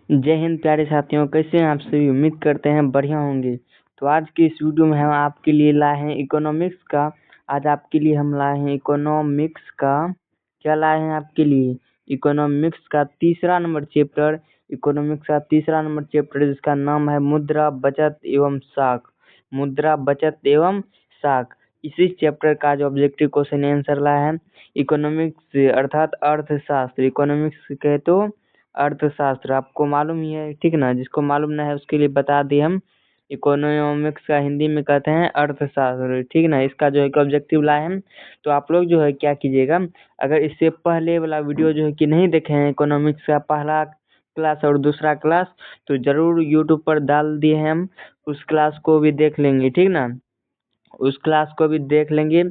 जय हिंद प्यारे साथियों, कैसे हैं आप सभी। उम्मीद करते हैं बढ़िया होंगे। तो आज की इस वीडियो में हम आपके लिए लाए हैं इकोनॉमिक्स का। आज आपके लिए हम लाए हैं इकोनॉमिक्स का क्या लाए हैं आपके लिए इकोनॉमिक्स का तीसरा नंबर चैप्टर। इकोनॉमिक्स का तीसरा नंबर चैप्टर जिसका नाम है मुद्रा बचत एवं साख। मुद्रा बचत एवं साख। इसी चैप्टर का जो ऑब्जेक्टिव क्वेश्चन आंसर लाया है इकोनॉमिक्स अर्थात अर्थशास्त्र। इकोनॉमिक्स कहे तो अर्थशास्त्र, आपको मालूम ही है, ठीक ना। जिसको मालूम ना है उसके लिए बता दिए हम। इकोनॉमिक्स का हिंदी में कहते हैं अर्थशास्त्र, ठीक ना। इसका जो है ऑब्जेक्टिव लाए हैं। तो आप लोग जो है क्या कीजिएगा, अगर इससे पहले वाला वीडियो जो है कि नहीं देखे हैं इकोनॉमिक्स का पहला क्लास और दूसरा क्लास, तो जरूर यूट्यूब पर डाल दिए हैं हम। उस क्लास को भी देख लेंगे, ठीक ना। उस क्लास को भी देख लेंगे।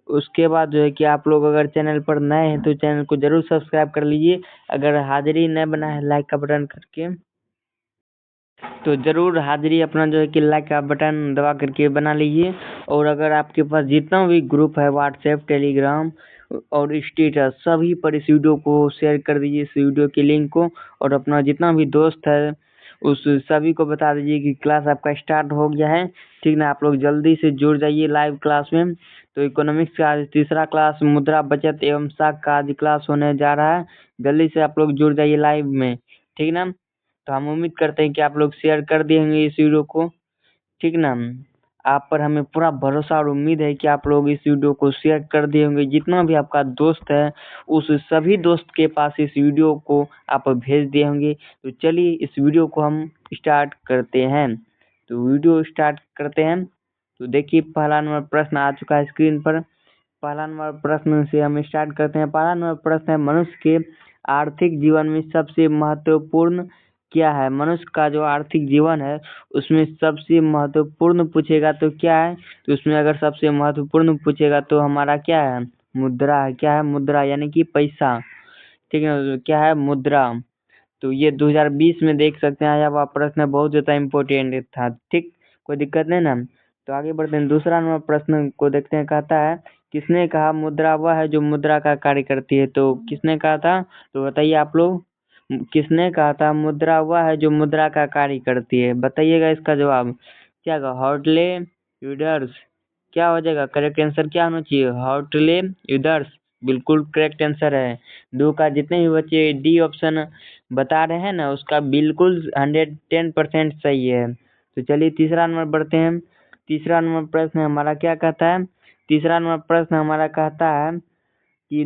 उसके बाद जो है कि आप लोग अगर चैनल पर नए हैं तो चैनल को जरूर सब्सक्राइब कर लीजिए। अगर हाजिरी न बना है लाइक का बटन करके, तो जरूर हाजिरी अपना जो है कि लाइक का बटन दबा करके बना लीजिए। और अगर आपके पास जितना भी ग्रुप है व्हाट्सएप, टेलीग्राम और स्टेटस, सभी पर इस वीडियो को शेयर कर दीजिए, इस वीडियो के लिंक को। और अपना जितना भी दोस्त है उस सभी को बता दीजिए कि क्लास आपका स्टार्ट हो गया है, ठीक ना। आप लोग जल्दी से जुड़ जाइए लाइव क्लास में। तो इकोनॉमिक्स का आज तीसरा क्लास मुद्रा बचत एवं साख का आज क्लास होने जा रहा है। जल्दी से आप लोग जुड़ जाइए लाइव में, ठीक ना। तो हम उम्मीद करते हैं कि आप लोग शेयर कर देंगे इस वीडियो को, ठीक ना। आप पर हमें पूरा भरोसा और उम्मीद है कि आप लोग इस वीडियो को शेयर कर दिए होंगे। जितना भी आपका दोस्त है उस सभी दोस्त के पास इस वीडियो को आप भेज दिए होंगे। तो चलिए इस वीडियो को हम स्टार्ट करते हैं। तो वीडियो स्टार्ट करते हैं। तो देखिए पहला नंबर प्रश्न आ चुका है स्क्रीन पर। पहला नंबर प्रश्न से हम स्टार्ट करते हैं। पहला नंबर प्रश्न है, मनुष्य के आर्थिक जीवन में सबसे महत्वपूर्ण क्या है। मनुष्य का जो आर्थिक जीवन है उसमें सबसे महत्वपूर्ण पूछेगा तो क्या है। तो उसमें अगर सबसे महत्वपूर्ण पूछेगा तो हमारा क्या है, मुद्रा है। क्या है, मुद्रा यानी कि पैसा, ठीक है। क्या है, मुद्रा। तो ये 2020 में देख सकते हैं आया हुआ प्रश्न, बहुत ज्यादा इम्पोर्टेंट था, ठीक। कोई दिक्कत नहीं ना। तो आगे बढ़ते हैं, दूसरा नंबर प्रश्न को देखते हैं। कहता है, किसने कहा मुद्रा वह है जो मुद्रा का कार्य करती है। तो किसने कहा था, तो बताइए आप लोग। किसने कहा था मुद्रा वह है जो मुद्रा का कार्य करती है। बताइएगा इसका जवाब क्या होगा, हॉटले यूडर्स। क्या हो जाएगा, करेक्ट आंसर क्या होना चाहिए, हॉटले यूडर्स। बिल्कुल करेक्ट आंसर है। दो का जितने भी बच्चे डी ऑप्शन बता रहे हैं ना उसका बिल्कुल 110% सही है। तो चलिए तीसरा नंबर बढ़ते हैं। तीसरा नंबर प्रश्न हमारा क्या कहता है, तीसरा नंबर प्रश्न हमारा कहता है कि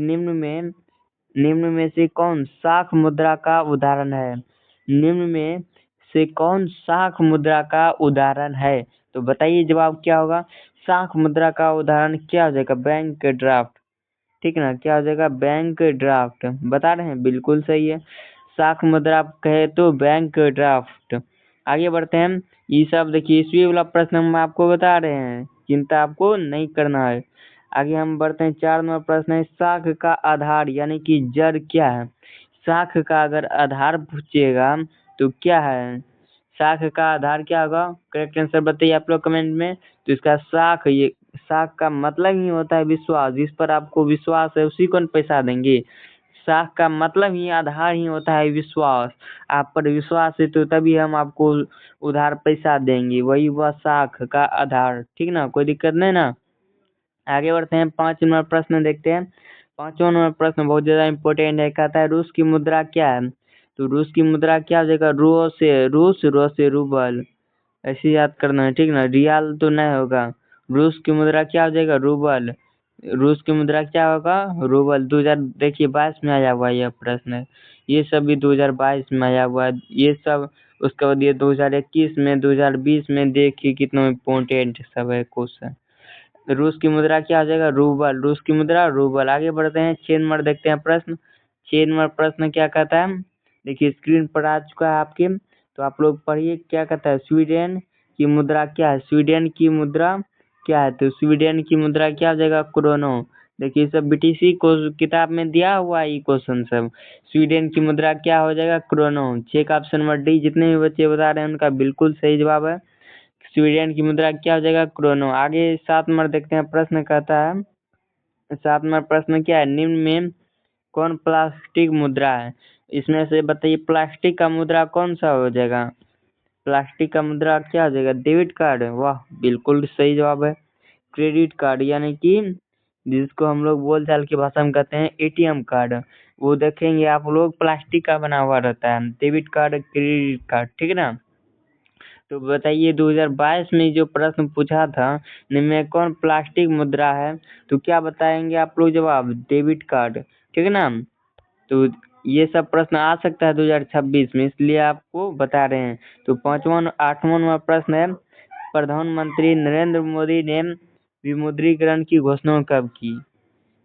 निम्न में से कौन शाख मुद्रा का उदाहरण है। निम्न में से कौन शाख मुद्रा का उदाहरण है। तो बताइए जवाब क्या होगा। शाख मुद्रा का उदाहरण क्या हो जाएगा, बैंक ड्राफ्ट, ठीक है ना। क्या हो जाएगा, बैंक ड्राफ्ट। बता रहे हैं बिल्कुल सही है। शाख मुद्रा कहे तो बैंक ड्राफ्ट। आगे बढ़ते हैं। ये सब देखिए ईस्वी वाला प्रश्न हम आपको बता रहे हैं, चिंता आपको नहीं करना है। आगे हम बढ़ते हैं, चार नंबर प्रश्न है, शाख का आधार यानी कि जड़ क्या है। शाख का अगर आधार पूछिएगा तो क्या है, शाख का आधार क्या होगा, करेक्ट आंसर बताइए आप लोग कमेंट में। तो इसका शाख, ये शाख का मतलब ही होता है विश्वास। जिस पर आपको विश्वास है उसी को पैसा देंगे। शाख का मतलब ही आधार ही होता है विश्वास। आप पर विश्वास है तो तभी हम आपको उधार पैसा देंगे, वही हुआ शाख का आधार, ठीक ना। कोई दिक्कत नहीं ना। आगे बढ़ते हैं, पांच नंबर प्रश्न देखते हैं। पांचवा नंबर प्रश्न बहुत ज्यादा इम्पोर्टेंट है। कहता है, रूस की मुद्रा क्या है। तो रूस की मुद्रा क्या हो जाएगा, रो से रूबल, ऐसे याद करना है, ठीक ना। रियाल तो नहीं होगा। रूस की मुद्रा क्या हो जाएगा, रूबल। रूस की मुद्रा क्या होगा, रूबल। 2000 देखिए 22 में आया हुआ है यह प्रश्न। ये सब भी 2022 में आया हुआ है ये सब। उसके बाद ये 2021 में, 2020 में, देखिए कितना इम्पोर्टेंट सब है क्वेश्चन। रूस की मुद्रा क्या हो जाएगा, रूबल। रूस की मुद्रा रूबल। आगे बढ़ते हैं, 6 नंबर देखते हैं प्रश्न। 6 नंबर प्रश्न क्या कहता है, देखिए स्क्रीन पर आ चुका है आपके। तो आप लोग पढ़िए क्या कहता है, स्वीडन की मुद्रा क्या है। स्वीडन की मुद्रा क्या है। तो स्वीडन की मुद्रा क्या हो जाएगा, क्रोनो। देखिए सब बीटीसी को किताब में दिया हुआ है ये क्वेश्चन सब। स्वीडन की मुद्रा क्या हो जाएगा, क्रोनो। 6 का ऑप्शन नंबर डी, जितने भी बच्चे बता रहे हैं उनका बिल्कुल सही जवाब है। स्वीडन की मुद्रा क्या हो जाएगा, क्रोनो। आगे 7 नंबर देखते हैं प्रश्न कहता है, 7 नंबर प्रश्न क्या है, निम्न में कौन प्लास्टिक मुद्रा है। इसमें से बताइए प्लास्टिक का मुद्रा कौन सा हो जाएगा? प्लास्टिक का मुद्रा क्या हो जाएगा? Debit card. वाह, बिल्कुल सही जवाब है। क्रेडिट कार्ड यानी कि जिसको हम लोग बोलचाल की भाषा में कहते हैं एटीएम कार्ड, वो देखेंगे आप लोग प्लास्टिक का बना हुआ रहता है। डेबिट कार्ड, क्रेडिट कार्ड, ठीक है ना। तो बताइए 2022 में जो प्रश्न पूछा था निम्न में कौन प्लास्टिक मुद्रा है, तो क्या बताएंगे आप लोग जवाब? डेबिट कार्ड, ठीक है ना। तो ये सब प्रश्न आ सकता है 2026 में, इसलिए आपको बता रहे हैं। तो 8वां प्रश्न है, प्रधानमंत्री नरेंद्र मोदी ने विमुद्रीकरण की घोषणा कब की?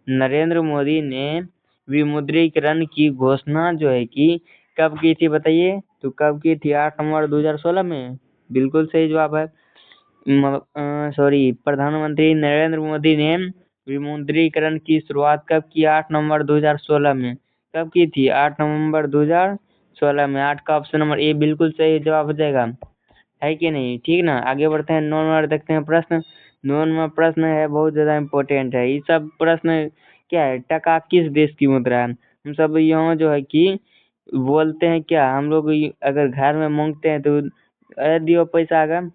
नरेंद्र मोदी ने विमुद्रीकरण की घोषणा जो है कि कब की थी बताइए? तो कब की थी? 8 नवंबर 2016 में। बिल्कुल सही जवाब है। प्रधानमंत्री नरेंद्र मोदी ने विमुद्रीकरण की शुरुआत कब की? 8 नवंबर 2016 में। कब की थी? 8 नवंबर 2016 में। 8 का ऑप्शन नंबर ए बिल्कुल सही जवाब हो जाएगा, है कि नहीं? ठीक ना। आगे बढ़ते हैं, 9 नंबर देखते हैं प्रश्न। 9 नंबर प्रश्न है बहुत ज्यादा इम्पोर्टेंट है। ये सब प्रश्न क्या है? टका किस देश की मुद्रा है? हम सब यहाँ जो है कि बोलते हैं क्या, हम लोग अगर घर में मांगते हैं तो अरे दियो पैसा, अगर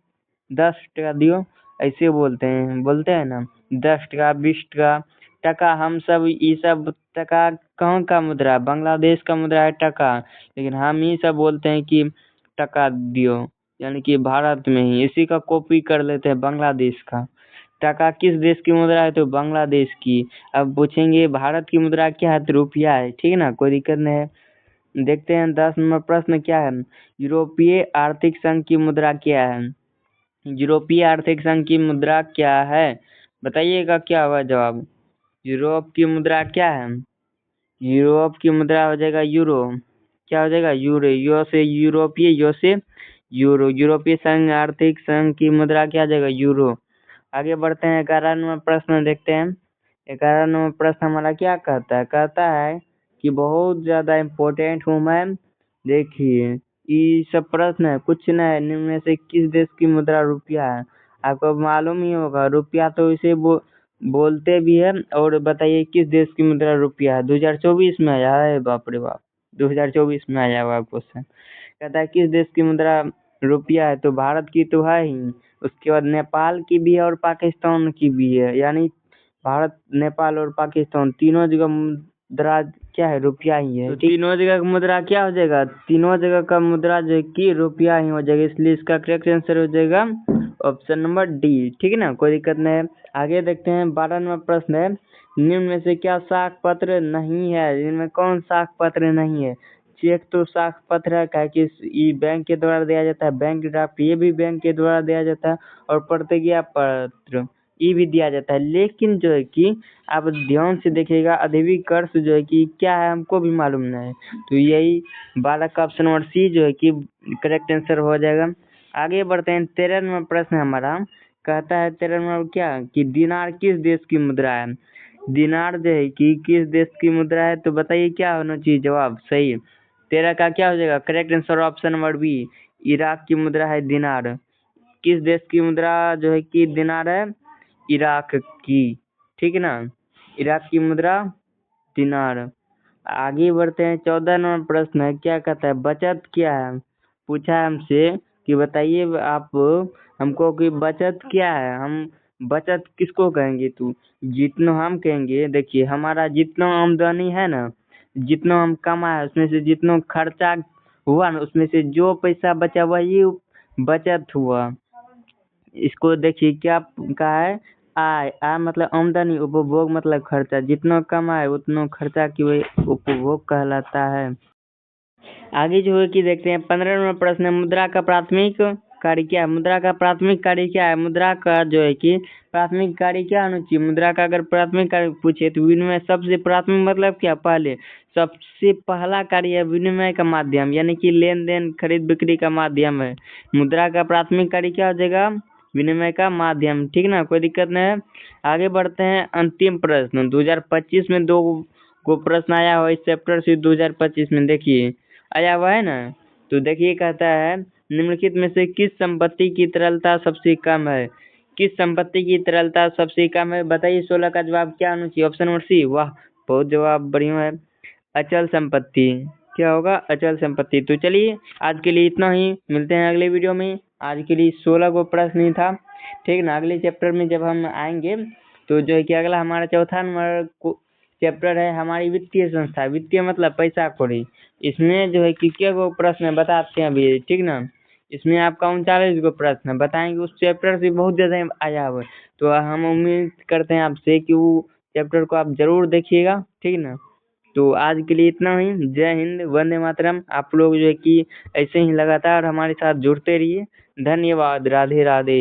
10 टका दियो, ऐसे बोलते हैं ना। 10 टका, 20 टका, टका। हम सब ये सब टका कहाँ का मुद्रा है? बांग्लादेश का मुद्रा है टका, लेकिन हम ही सब बोलते हैं कि टका दियो, यानी कि भारत में ही इसी का कॉपी कर लेते हैं बांग्लादेश का। टका किस देश की मुद्रा है? तो बांग्लादेश की। अब पूछेंगे भारत की मुद्रा क्या है? तो रुपया है, ठीक है ना, कोई दिक्कत नहीं है। देखते हैं 10 नंबर प्रश्न क्या है, यूरोपीय आर्थिक संघ की मुद्रा क्या है? यूरोपीय आर्थिक संघ की मुद्रा क्या है? बताइएगा क्या होगा जवाब? यूरोप की मुद्रा क्या है? यूरोप की मुद्रा हो जाएगा यूरो। क्या हो जाएगा? यूरो। यू से यूरोपीय, यू से यूरो। यूरोपीय संघ आर्थिक संघ की मुद्रा क्या आ जाएगा? यूरो। आगे बढ़ते हैं, 11 नंबर प्रश्न देखते हैं। 11 नंबर प्रश्न हमारा क्या कहता है? कहता है कि बहुत ज्यादा इम्पोर्टेंट हूँ मैं। देखिए ये सब प्रश्न है, कुछ न है, निम्न में से किस देश की मुद्रा रुपया है? आपको मालूम ही होगा, रुपया तो इसे बोलते भी है। और बताइए किस देश की मुद्रा रुपया है? 2024 में आया है, बाप रे बाप, 2024 में आया हुआ क्वेश्चन। कहता है किस देश की मुद्रा रुपया है? तो भारत की तो है ही, उसके बाद नेपाल की भी है और पाकिस्तान की भी है। यानी भारत, नेपाल और पाकिस्तान तीनों जगह मुद्रा क्या है? रुपया ही है। तो तीनों जगह का मुद्रा क्या हो जाएगा? तीनों जगह का मुद्रा जो है कि रुपया ही हो जाएगा, इसलिए इसका करेक्ट आंसर हो जाएगा ऑप्शन नंबर डी, ठीक है ना, कोई दिक्कत नहीं है। आगे देखते हैं, 12 नंबर प्रश्न है, निम्न में से क्या साख पत्र नहीं है? इनमें कौन साख पत्र नहीं है? चेक तो साख पत्र है, क्या कि ये बैंक के द्वारा दिया जाता है, बैंक ड्राफ्ट ये भी बैंक के द्वारा दिया जाता है, और प्रतिज्ञा पत्र ये भी दिया जाता है। लेकिन जो है कि आप ध्यान से देखिएगा, अधिक कर्ज जो है कि क्या है हमको भी मालूम नहीं है। तो यही 12 का ऑप्शन नंबर सी जो है कि करेक्ट आंसर हो जाएगा। आगे बढ़ते हैं, 13 नंबर प्रश्न हमारा कहता है, 13 नंबर क्या कि दिनार किस देश की मुद्रा है? दिनार जो है कि किस देश की मुद्रा है? तो बताइए क्या होना चाहिए जवाब? सही 13 का क्या हो जाएगा? Correct answer option number B, Iraq की मुद्रा है दिनार। किस देश की मुद्रा जो है कि दिनार है? इराक की, ठीक है ना, इराक की मुद्रा दिनार। आगे बढ़ते हैं, 14 नंबर प्रश्न है, क्या कहता है बचत क्या है? पूछा है हमसे कि बताइए आप हमको कि बचत क्या है? हम बचत किसको कहेंगे? तू जितना हम कहेंगे, देखिए हमारा जितना आमदनी है ना, जितना हम कमाए उसमें से जितना खर्चा हुआ ना, उसमें से जो पैसा बचा वही बचत हुआ। इसको देखिए क्या कहा है, आय। आय मतलब आमदनी, उपभोग मतलब खर्चा। जितना कमाए उतना खर्चा की वही उपभोग कहलाता है। आगे जो है कि देखते हैं, 15 नंबर प्रश्न है, मुद्रा का प्राथमिक कार्य क्या है? मुद्रा का प्राथमिक कार्य क्या है? मुद्रा का जो है कि प्राथमिक कार्य क्या होना चाहिए? मुद्रा का अगर प्राथमिक कार्य पूछे तो विनिमय, सबसे प्राथमिक मतलब क्या? पहले, सबसे पहला कार्य है विनिमय का माध्यम, यानी कि लेन देन खरीद बिक्री का माध्यम है। मुद्रा का प्राथमिक कार्य क्या हो जाएगा? विनिमय का माध्यम, ठीक ना, कोई दिक्कत नहीं है। आगे बढ़ते हैं, अंतिम प्रश्न 2025 में 2 को प्रश्न आया हुआ इस चैप्टर से 2025 में, देखिए आया हुआ है ना। तो देखिए कहता है, निम्नलिखित में से किस संपत्ति की तरलता सबसे कम है? किस संपत्ति की तरलता सबसे कम है? बताइए 16 का जवाब क्या होना चाहिए? Option number C. वाह, बहुत जवाब बढ़िया है, अचल संपत्ति, क्या होगा? अचल संपत्ति। तो चलिए आज के लिए इतना ही, मिलते हैं अगले वीडियो में। आज के लिए 16 को प्रश्न ही था, ठीक ना। अगले चैप्टर में जब हम आएंगे तो जो है कि अगला हमारा चौथा नंबर चैप्टर है हमारी वित्तीय संस्था। वित्तीय मतलब पैसा कौड़ी। इसमें जो है कि क्या वो प्रश्न बताते हैं अभी, ठीक ना। इसमें आपका 39 को प्रश्न बताएंगे, उस चैप्टर से बहुत ज़्यादा आया हुआ है। तो हम उम्मीद करते हैं आपसे कि वो चैप्टर को आप जरूर देखिएगा, ठीक ना। तो आज के लिए इतना ही। जय हिंद, वंदे मातरम। आप लोग जो है कि ऐसे ही लगातार हमारे साथ जुड़ते रहिए। धन्यवाद। राधे राधे।